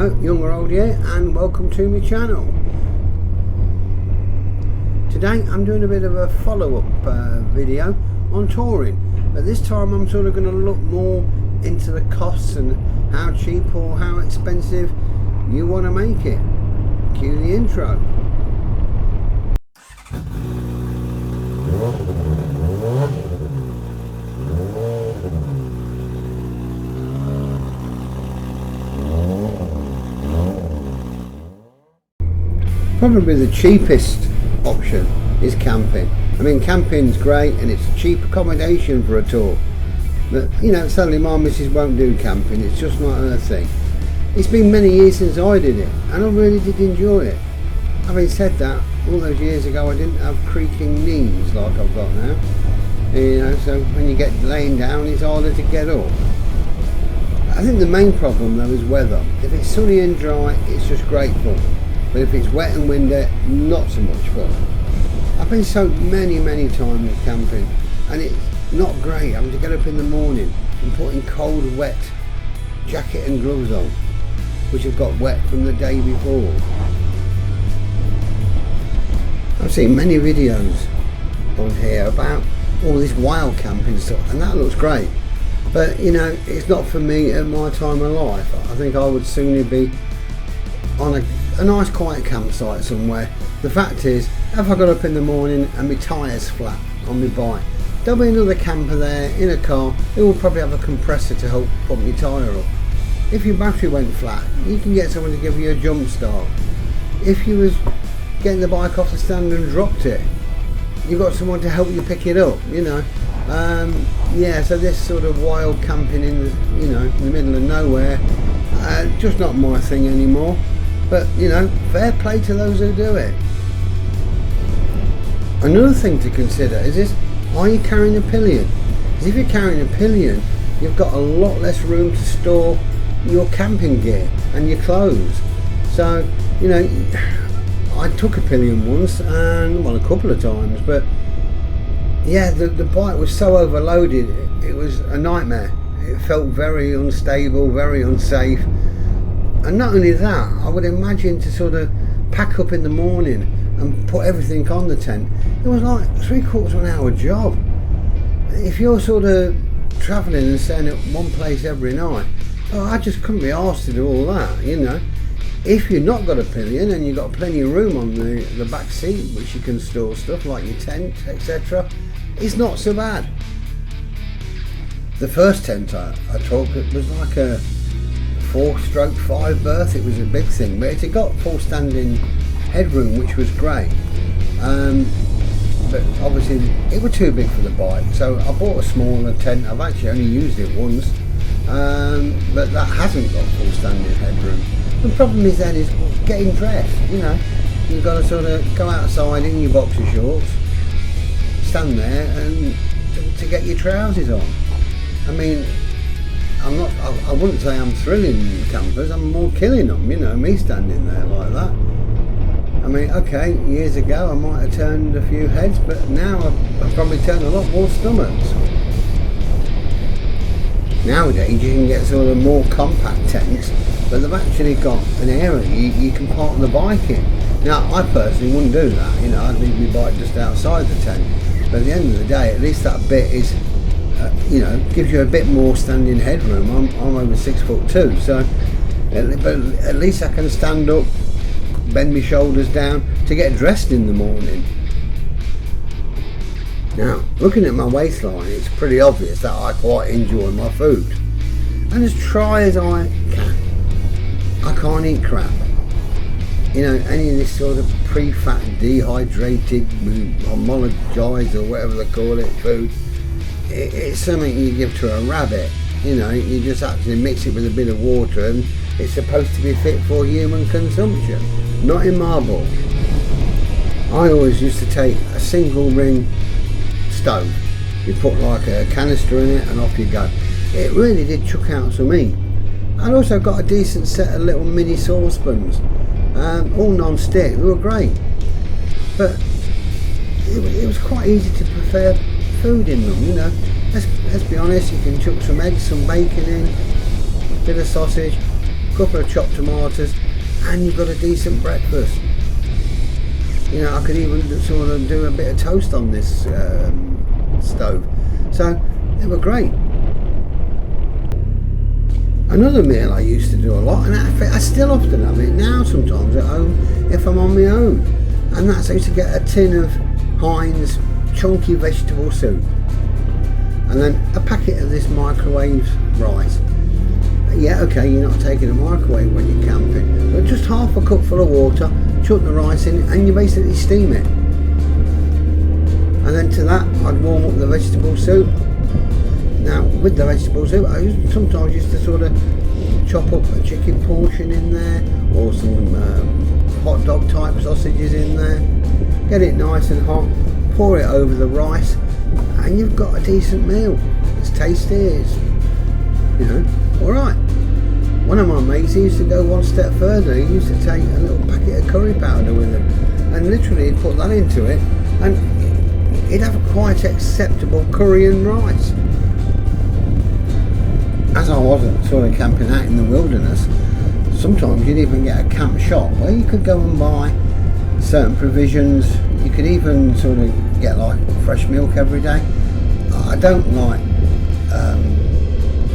Hello, young or old here, and welcome to my channel. Today I'm doing a bit of a follow-up video on touring, but this time I'm sort of going to look more into the costs and how cheap or how expensive you want to make it. Cue the intro. Probably the cheapest option is camping. I mean, camping's great and it's cheap accommodation for a tour. But, you know, sadly my missus won't do camping, it's just not her thing. It's been many years since I did it and I really did enjoy it. Having said that, all those years ago I didn't have creaking knees like I've got now. You know, so when you get laying down it's harder to get up. I think the main problem though is weather. If it's sunny and dry, it's just great fun. But if it's wet and windy, not so much fun. I've been soaked many times camping and it's not great having to get up in the morning and putting cold wet jacket and gloves on which have got wet from the day before. I've seen many videos on here about all this wild camping stuff and that looks great, but you know, it's not for me at my time of life. I think I would sooner be on a nice quiet campsite somewhere. The fact is, if I got up in the morning and my tyres flat on my bike, there'll be another camper there in a car who will probably have a compressor to help pump your tyre up. If your battery went flat, you can get someone to give you a jump start. If you was getting the bike off the stand and dropped it, you've got someone to help you pick it up, you know. Yeah, so this sort of wild camping in the, you know, in the middle of nowhere, just not my thing anymore. But, you know, fair play to those who do it. Another thing to consider is this: are you carrying a pillion? Because if you're carrying a pillion, you've got a lot less room to store your camping gear and your clothes. So, you know, I took a pillion once, and well, a couple of times, but yeah, the bike was so overloaded, it was a nightmare. It felt very unstable, very unsafe. And not only that, I would imagine to sort of pack up in the morning and put everything on the tent, it was like 3/4 of an hour job. If you're sort of travelling and staying at one place every night, oh, I just couldn't be arsed to do all that, you know. If you've not got a pillion and you've got plenty of room on the back seat which you can store stuff like your tent, etc., it's not so bad. The first tent I took, it was like a 4/5 berth. It was a big thing, but it got full standing headroom, which was great. But obviously it was too big for the bike, so I bought a smaller tent. I've actually only used it once, but that hasn't got full standing headroom. The problem is then is getting dressed. You know, you've got to sort of go outside in your boxer shorts, stand there, and to get your trousers on. I mean, I wouldn't say I'm thrilling campers, I'm more killing them, you know, me standing there like that. I mean, okay, years ago I might have turned a few heads, but now I've probably turned a lot more stomachs. Nowadays you can get sort of more compact tents, but they've actually got an area you can park the bike in. Now, I personally wouldn't do that, you know, I'd leave my bike just outside the tent, but at the end of the day, at least that bit is, you know, gives you a bit more standing headroom. I'm over 6'2", so but at least I can stand up, bend my shoulders down to get dressed in the morning. Now, looking at my waistline, it's pretty obvious that I quite enjoy my food, and as try as I can, I can't eat crap. You know, any of this sort of pre-fat, dehydrated, homogenized or whatever they call it food, it's something you give to a rabbit. You know, you just actually mix it with a bit of water and it's supposed to be fit for human consumption, not in my book. I always used to take a single ring stove, you put like a canister in it and off you go. It really did chuck out some meat. I'd also got a decent set of little mini saucepans, all non-stick. They were great, but it was quite easy to prepare food in them, you know. Let's be honest, you can chuck some eggs, some bacon in, a bit of sausage, a couple of chopped tomatoes, and you've got a decent breakfast. You know, I could even sort of do a bit of toast on this stove. So they were great. Another meal I used to do a lot, and I still often have it now sometimes at home if I'm on my own, and that's I used to get a tin of Heinz chunky vegetable soup, and then a packet of this microwave rice. Yeah, okay, you're not taking a microwave when you're camping, but just half a cup full of water, chuck the rice in, and you basically steam it. And then to that, I'd warm up the vegetable soup. Now, with the vegetable soup, I sometimes used to sort of chop up a chicken portion in there, or some hot dog type sausages in there. Get it nice and hot, pour it over the rice, and you've got a decent meal. It's tasty, it's, you know, alright. One of my mates, he used to go one step further. He used to take a little packet of curry powder with him, and literally he'd put that into it, and he'd have a quite acceptable curry and rice. As I wasn't sort of camping out in the wilderness, sometimes you'd even get a camp shop where you could go and buy certain provisions. You could even sort of get like fresh milk every day. I don't like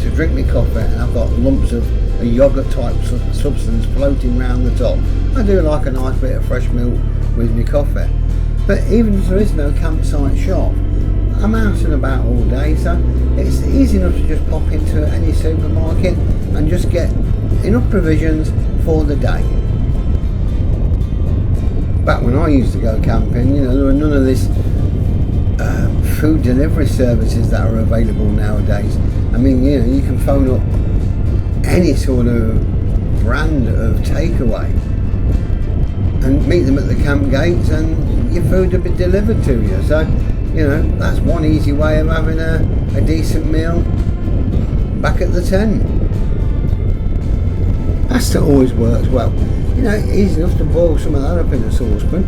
to drink my coffee and I've got lumps of a yoghurt type substance floating around the top. I do like a nice bit of fresh milk with my coffee. But even if there is no campsite shop, I'm out and about all day, so it's easy enough to just pop into any supermarket and just get enough provisions for the day. Back when I used to go camping, you know, there were none of this food delivery services that are available nowadays. I mean, you know, you can phone up any sort of brand of takeaway and meet them at the camp gates and your food will be delivered to you. So, you know, that's one easy way of having a decent meal back at the tent. Pasta always works well. You know, easy enough to boil some of that up in a saucepan.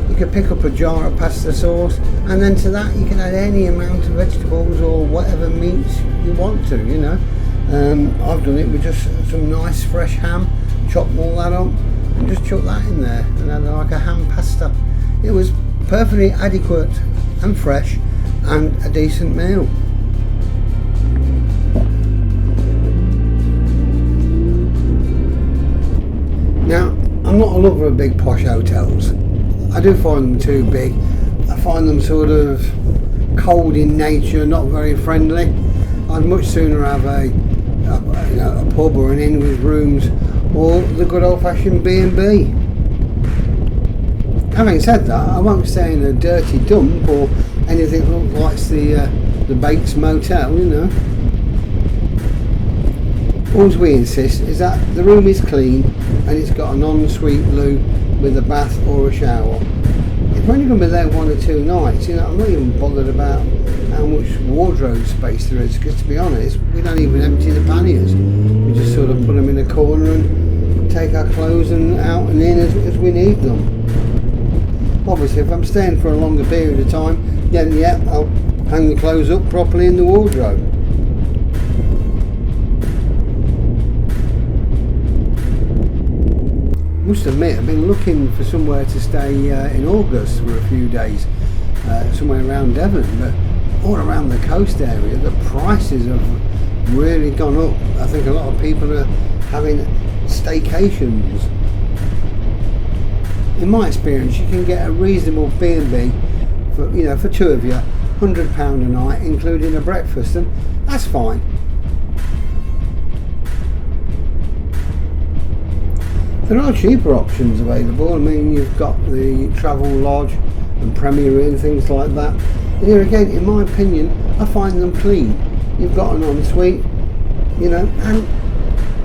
You could pick up a jar of pasta sauce, and then to that you can add any amount of vegetables or whatever meats you want to, you know. I've done it with just some nice fresh ham, chop all that up, and just chuck that in there, and had like a ham pasta. It was perfectly adequate and fresh, and a decent meal. Now, I'm not a lover of big posh hotels. I do find them too big. I find them sort of cold in nature, not very friendly. I'd much sooner have a pub or an inn with rooms, or the good old-fashioned B&B. Having said that, I won't stay in a dirty dump or anything like the Bates Motel, you know. All we insist is that the room is clean and it's got an ensuite loo with a bath or a shower. If we're only going to be there 1 or 2 nights, you know, I'm not even bothered about how much wardrobe space there is, because to be honest, we don't even empty the panniers. We just sort of put them in a corner and take our clothes and out and in as we need them. Obviously, if I'm staying for a longer period of time, then yeah, I'll hang the clothes up properly in the wardrobe. Must admit, I've been looking for somewhere to stay in August for a few days, somewhere around Devon, but all around the coast area the prices have really gone up. I think a lot of people are having staycations. In my experience, you can get a reasonable B&B for, you know, for 2 of you, £100 a night, including a breakfast, and that's fine. There are cheaper options available. I mean, you've got the Travel Lodge and Premier Inn, things like that. And here again, in my opinion, I find them clean. You've got an ensuite, you know, and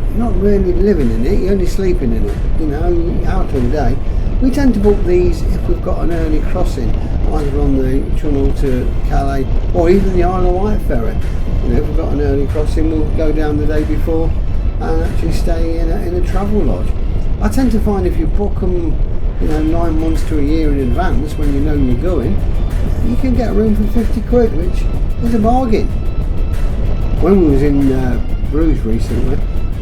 you're not really living in it, you're only sleeping in it, you know, you're out all day. We tend to book these if we've got an early crossing, either on the Channel to Calais or even the Isle of Wight ferry. You know, if we've got an early crossing, we'll go down the day before and actually stay in a Travel Lodge. I tend to find if you book them, you know, 9 months to a year in advance when you know you're going, you can get a room for 50 quid, which is a bargain. When we was in Bruges recently,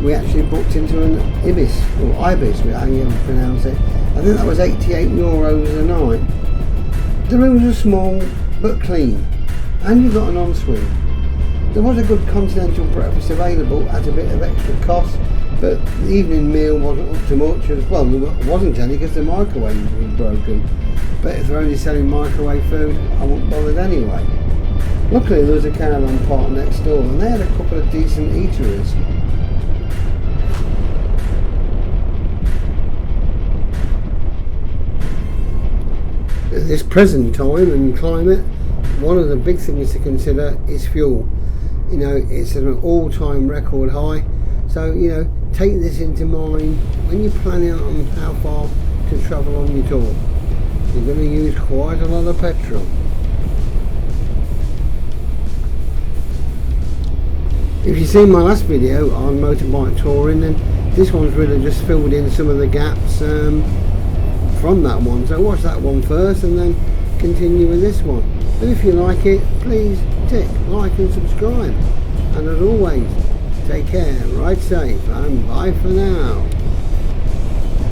we actually booked into an Ibis, or Ibis, how you pronounce it. I think that was €88 a night. The rooms were small but clean, and you got an ensuite. There was a good continental breakfast available at a bit of extra cost, but the evening meal wasn't up to much as well. There wasn't any because the microwave was broken. But if they're only selling microwave food, I wasn't bothered anyway. Luckily there was a caravan park next door and they had a couple of decent eateries. At this present time and climate, one of the big things to consider is fuel. You know, it's at an all-time record high, so you know, take this into mind when you're planning on how far to travel on your tour. You're going to use quite a lot of petrol. If you've seen my last video on motorbike touring, then this one's really just filled in some of the gaps from that one. So watch that one first and then continue with this one. But if you like it, please tick like and subscribe. And as always, take care, ride safe, and bye for now.